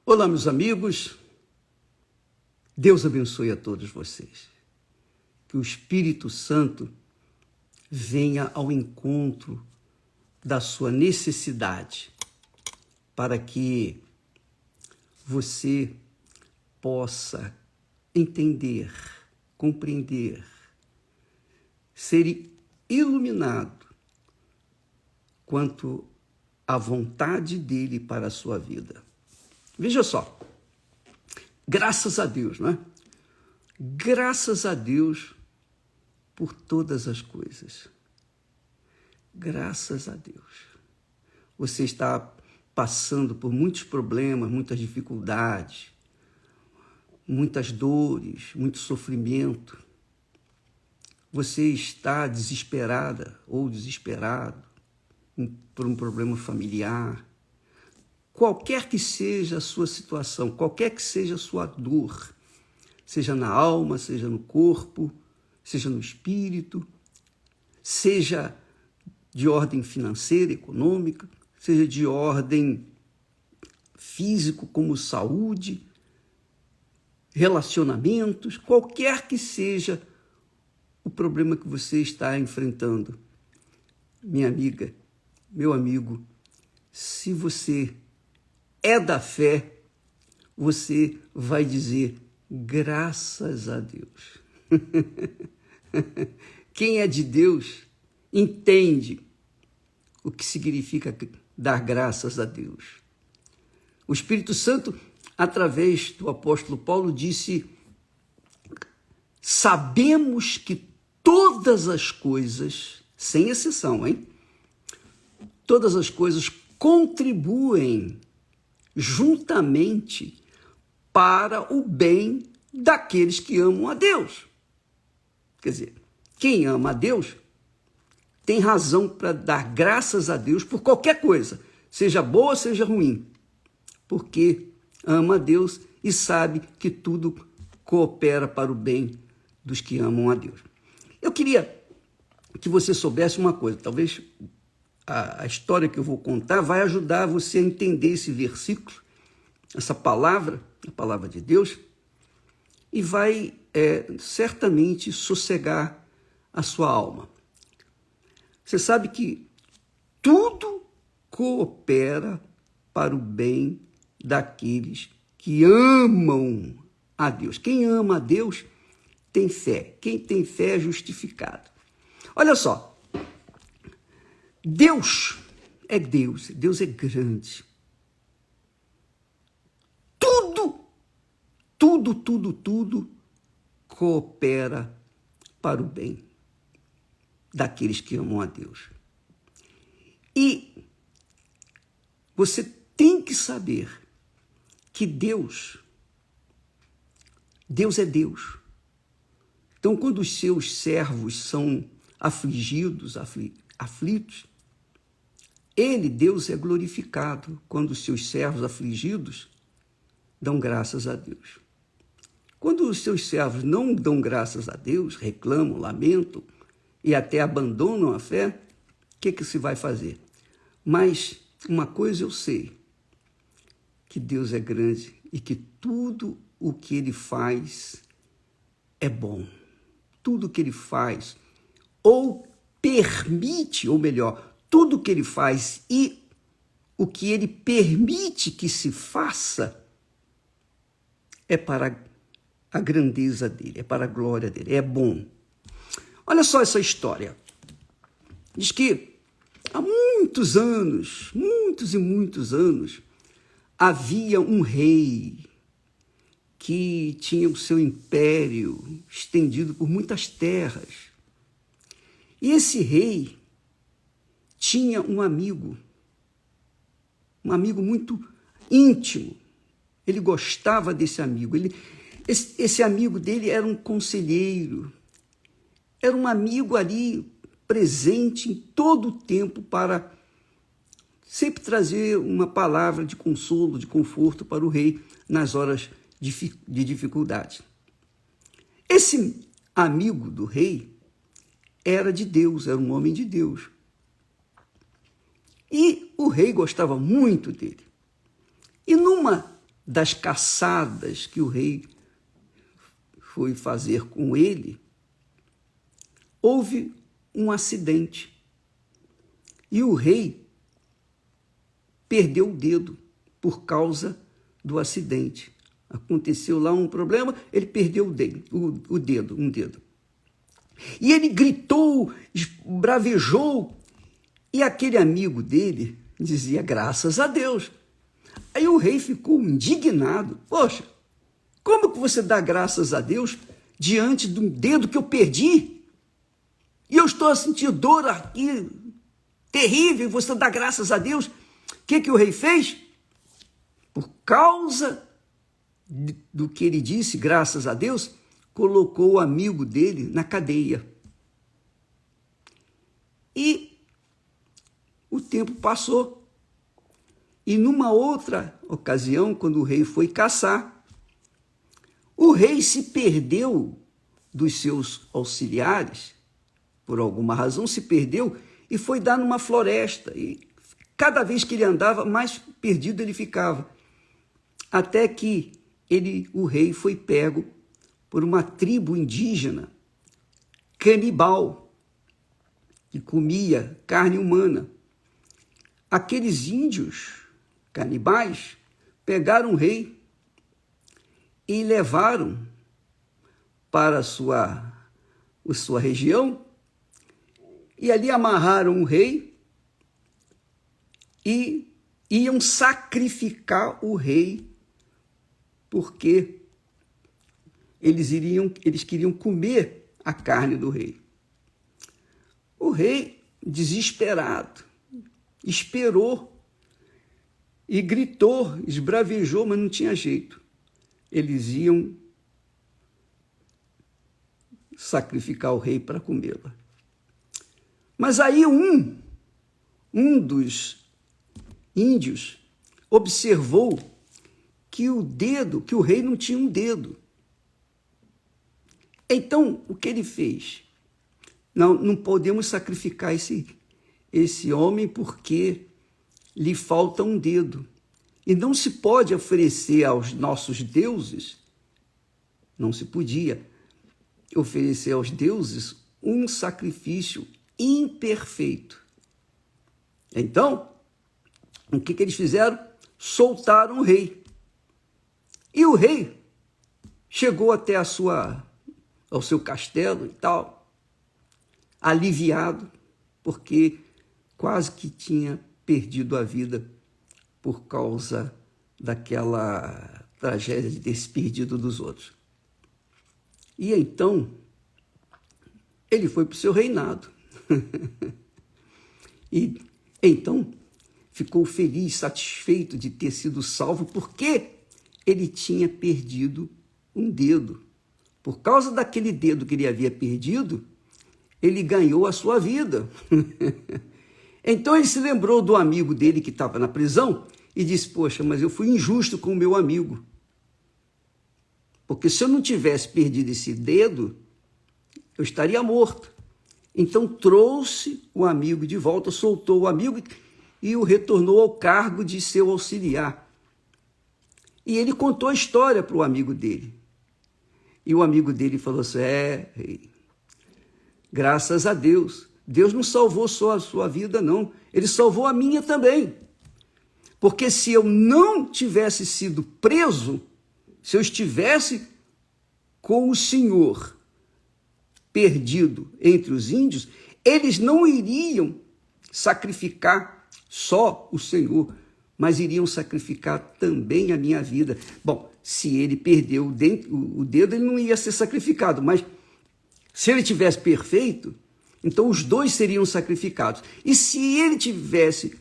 Olá, meus amigos. Deus abençoe a todos vocês. Que o Espírito Santo venha ao encontro da sua necessidade para que você possa entender, compreender, ser iluminado quanto à vontade dele para a sua vida. Veja só, graças a Deus, não é? Graças a Deus por todas as coisas. Graças a Deus. Você está passando por muitos problemas, muitas dificuldades, muitas dores, muito sofrimento. Você está desesperada ou desesperado por um problema familiar. Qualquer que seja a sua situação, qualquer que seja a sua dor, seja na alma, seja no corpo, seja no espírito, seja de ordem financeira, econômica, seja de ordem físico, como saúde, relacionamentos, qualquer que seja o problema que você está enfrentando. Minha amiga, meu amigo, se você é da fé, você vai dizer graças a Deus. Quem é de Deus entende o que significa dar graças a Deus. O Espírito Santo, através do apóstolo Paulo, disse: sabemos que todas as coisas, sem exceção, todas as coisas contribuem juntamente para o bem daqueles que amam a Deus. Quer dizer, quem ama a Deus tem razão para dar graças a Deus por qualquer coisa, seja boa, seja ruim, porque ama a Deus e sabe que tudo coopera para o bem dos que amam a Deus. Eu queria que você soubesse uma coisa, talvez a história que eu vou contar vai ajudar você a entender esse versículo, essa palavra, a palavra de Deus, e vai certamente sossegar a sua alma. Você sabe que tudo coopera para o bem daqueles que amam a Deus. Quem ama a Deus tem fé. Quem tem fé é justificado. Olha só. Deus é Deus. Deus é grande. Tudo coopera para o bem daqueles que amam a Deus. E você tem que saber que Deus é Deus. Então, quando os seus servos são afligidos, aflitos, Deus é glorificado quando os seus servos afligidos dão graças a Deus. Quando os seus servos não dão graças a Deus, reclamam, lamentam e até abandonam a fé, o que se vai fazer? Mas uma coisa eu sei, que Deus é grande e que tudo o que Ele faz é bom. Tudo o que Ele faz, ou permite, ou melhor, tudo o que Ele faz e o que Ele permite que se faça é para a grandeza dele, é para a glória dele, é bom. Olha só essa história. Diz que há muitos e muitos anos, havia um rei que tinha o seu império estendido por muitas terras. E esse rei tinha um amigo muito íntimo. Ele gostava desse amigo. Esse amigo dele era um conselheiro. Era um amigo ali presente em todo o tempo para sempre trazer uma palavra de consolo, de conforto para o rei nas horas de dificuldade. Esse amigo do rei era de Deus, era um homem de Deus. E o rei gostava muito dele. E numa das caçadas que o rei foi fazer com ele, houve um acidente. E o rei perdeu o dedo por causa do acidente. Aconteceu lá um problema, ele perdeu um dedo. E ele gritou, bravejou, e aquele amigo dele dizia, graças a Deus. Aí o rei ficou indignado. Poxa, como que você dá graças a Deus diante de um dedo que eu perdi? E eu estou a sentir dor aqui, terrível, e você dá graças a Deus? O que o rei fez? Por causa do que ele disse, graças a Deus, colocou o amigo dele na cadeia. E o tempo passou. E numa outra ocasião, quando o rei foi caçar, o rei se perdeu dos seus auxiliares, por alguma razão se perdeu e foi dar numa floresta. E cada vez que ele andava, mais perdido ele ficava. Até que o rei foi pego por uma tribo indígena, canibal, que comia carne humana. Aqueles índios canibais pegaram o rei e levaram para a sua região e ali amarraram o rei e iam sacrificar o rei porque eles queriam comer a carne do rei. O rei, desesperado, esperou e gritou, esbravejou, mas não tinha jeito. Eles iam sacrificar o rei para comê-la. Mas aí um dos índios observou que o rei não tinha um dedo. Então, o que ele fez? Não podemos sacrificar esse homem porque lhe falta um dedo. E não se pode oferecer aos nossos deuses, não se podia oferecer aos deuses um sacrifício imperfeito. Então, o que eles fizeram? Soltaram o rei. E o rei chegou até ao seu castelo e tal, aliviado, porque quase que tinha perdido a vida por causa daquela tragédia de ter se perdido dos outros. E então, ele foi para o seu reinado. E então, ficou feliz, satisfeito de ter sido salvo, porque ele tinha perdido um dedo. Por causa daquele dedo que ele havia perdido, ele ganhou a sua vida. Então ele se lembrou do amigo dele que estava na prisão e disse, poxa, mas eu fui injusto com o meu amigo. Porque se eu não tivesse perdido esse dedo, eu estaria morto. Então trouxe o amigo de volta, soltou o amigo e o retornou ao cargo de seu auxiliar. E ele contou a história para o amigo dele. E o amigo dele falou assim, rei, graças a Deus, Deus não salvou só a sua vida, não. Ele salvou a minha também. Porque se eu não tivesse sido preso, se eu estivesse com o Senhor perdido entre os índios, eles não iriam sacrificar só o Senhor, mas iriam sacrificar também a minha vida. Bom, se ele perdeu o dedo, ele não ia ser sacrificado, mas se ele tivesse perfeito, então os dois seriam sacrificados. E se ele tivesse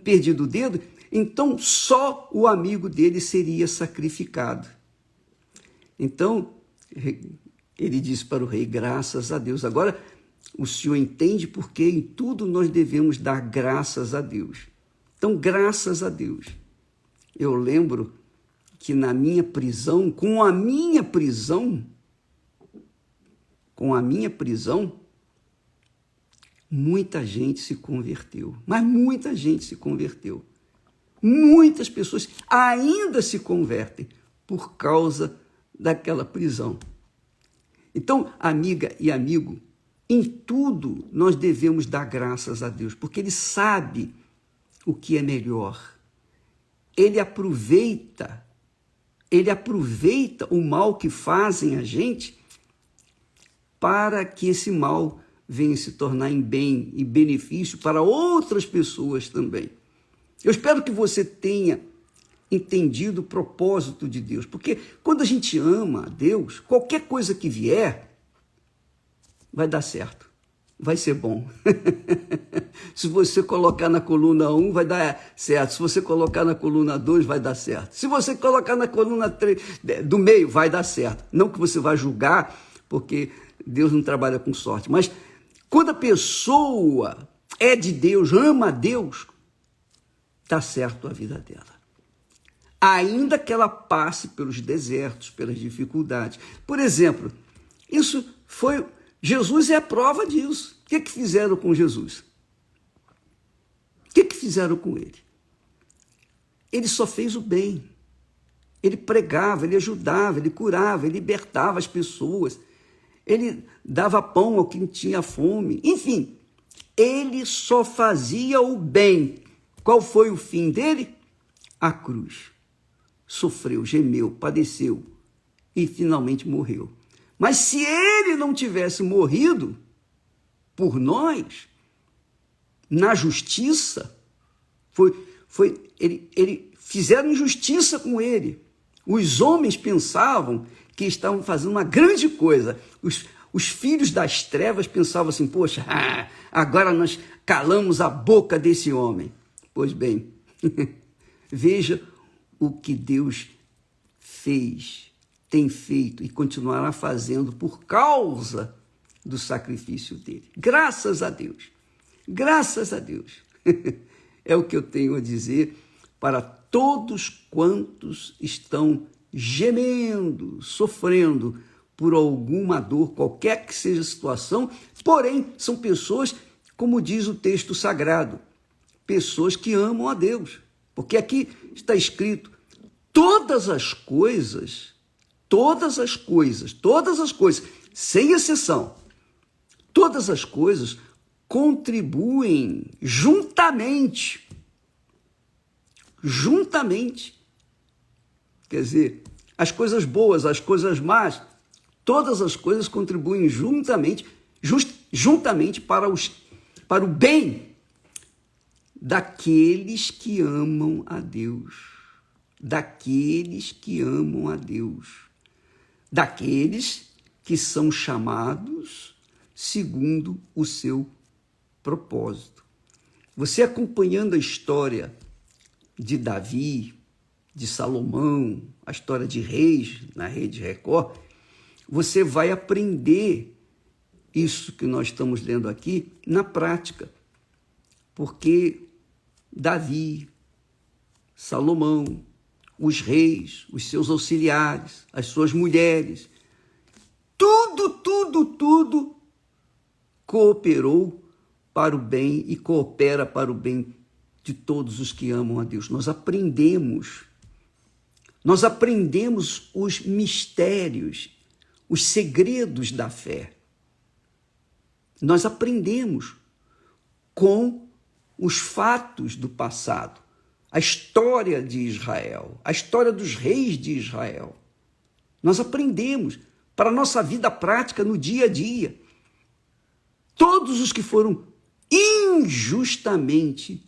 perdido o dedo, então só o amigo dele seria sacrificado. Então, ele disse para o rei, graças a Deus. Agora, o senhor entende porque em tudo nós devemos dar graças a Deus. Então, graças a Deus. Eu lembro que na minha prisão, com a minha prisão, muita gente se converteu. Mas muita gente se converteu. Muitas pessoas ainda se convertem por causa daquela prisão. Então, amiga e amigo, em tudo nós devemos dar graças a Deus, porque Ele sabe o que é melhor. Ele aproveita o mal que fazem a gente para que esse mal venha se tornar em bem e benefício para outras pessoas também. Eu espero que você tenha entendido o propósito de Deus, porque quando a gente ama a Deus, qualquer coisa que vier vai dar certo, vai ser bom. Se você colocar na coluna 1, vai dar certo. Se você colocar na coluna 2, vai dar certo. Se você colocar na coluna 3, do meio, vai dar certo. Não que você vá julgar, porque Deus não trabalha com sorte. Mas quando a pessoa é de Deus, ama a Deus, dá certo a vida dela. Ainda que ela passe pelos desertos, pelas dificuldades. Por exemplo, Jesus é a prova disso. O que fizeram com Jesus? O que fizeram com ele? Ele só fez o bem. Ele pregava, ele ajudava, ele curava, ele libertava as pessoas. Ele dava pão ao que tinha fome. Enfim, ele só fazia o bem. Qual foi o fim dele? A cruz. Sofreu, gemeu, padeceu e finalmente morreu. Mas se ele não tivesse morrido por nós, na justiça, fizeram injustiça com ele. Os homens pensavam que estavam fazendo uma grande coisa. Os filhos das trevas pensavam assim, poxa, agora nós calamos a boca desse homem. Pois bem, veja o que Deus fez, tem feito e continuará fazendo por causa do sacrifício dele. Graças a Deus. Graças a Deus. É o que eu tenho a dizer para todos quantos estão gemendo, sofrendo por alguma dor, qualquer que seja a situação, porém são pessoas, como diz o texto sagrado, pessoas que amam a Deus. Porque aqui está escrito, todas as coisas, sem exceção, todas as coisas contribuem juntamente. Quer dizer, as coisas boas, as coisas más, todas as coisas contribuem juntamente para o bem daqueles que amam a Deus. Daqueles que amam a Deus. Daqueles que são chamados segundo o seu propósito. Você acompanhando a história de Davi, de Salomão, a história de reis na Rede Record, você vai aprender isso que nós estamos lendo aqui na prática. Porque Davi, Salomão, os reis, os seus auxiliares, as suas mulheres, tudo cooperou para o bem e coopera para o bem de todos os que amam a Deus. Nós aprendemos os mistérios, os segredos da fé. Nós aprendemos com os fatos do passado, a história de Israel, a história dos reis de Israel. Nós aprendemos para a nossa vida prática no dia a dia. Todos os que foram injustamente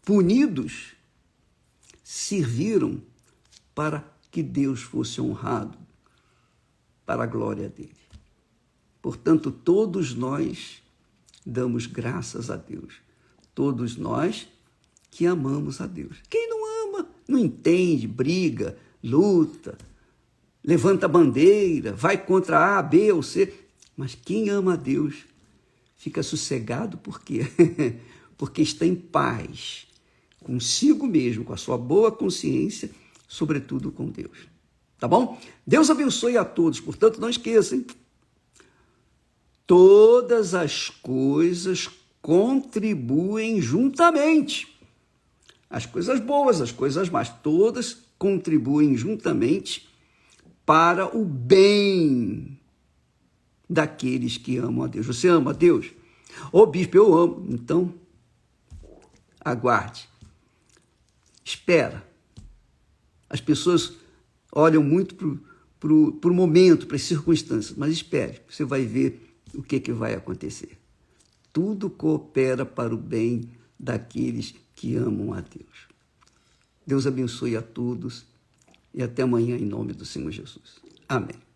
punidos, serviram para que Deus fosse honrado, para a glória dele. Portanto, todos nós damos graças a Deus. Todos nós que amamos a Deus. Quem não ama, não entende, briga, luta, levanta a bandeira, vai contra A, B ou C. Mas quem ama a Deus fica sossegado, por quê? Porque está em paz consigo mesmo, com a sua boa consciência, sobretudo com Deus. Tá bom? Deus abençoe a todos. Portanto, não esqueçam, todas as coisas contribuem juntamente. As coisas boas, as coisas más, todas contribuem juntamente para o bem daqueles que amam a Deus. Você ama a Deus? Ô bispo, eu amo. Então, aguarde. Espera. As pessoas olham muito para o momento, para as circunstâncias, mas espere, você vai ver o que vai acontecer. Tudo coopera para o bem daqueles que amam a Deus. Deus abençoe a todos e até amanhã em nome do Senhor Jesus. Amém.